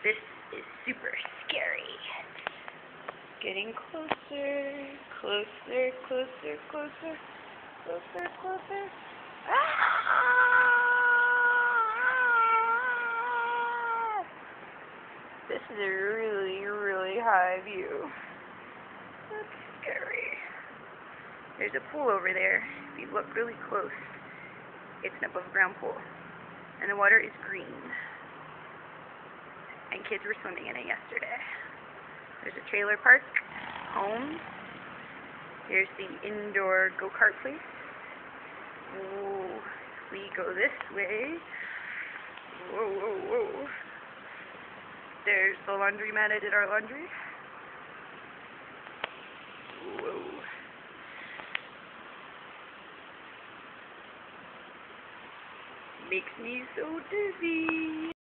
This is super scary. Getting closer, closer, closer, closer, closer, closer. Ah! This is a really, really high view. That's scary. There's a pool over there. If you look really close, it's an above ground pool. And the water is green. And kids were swimming in it yesterday. There's a trailer park, homes. Here's the indoor go-kart place. Whoa. We go this way. Whoa, whoa, whoa. There's the laundromat. I did our laundry. Whoa. Makes me so dizzy.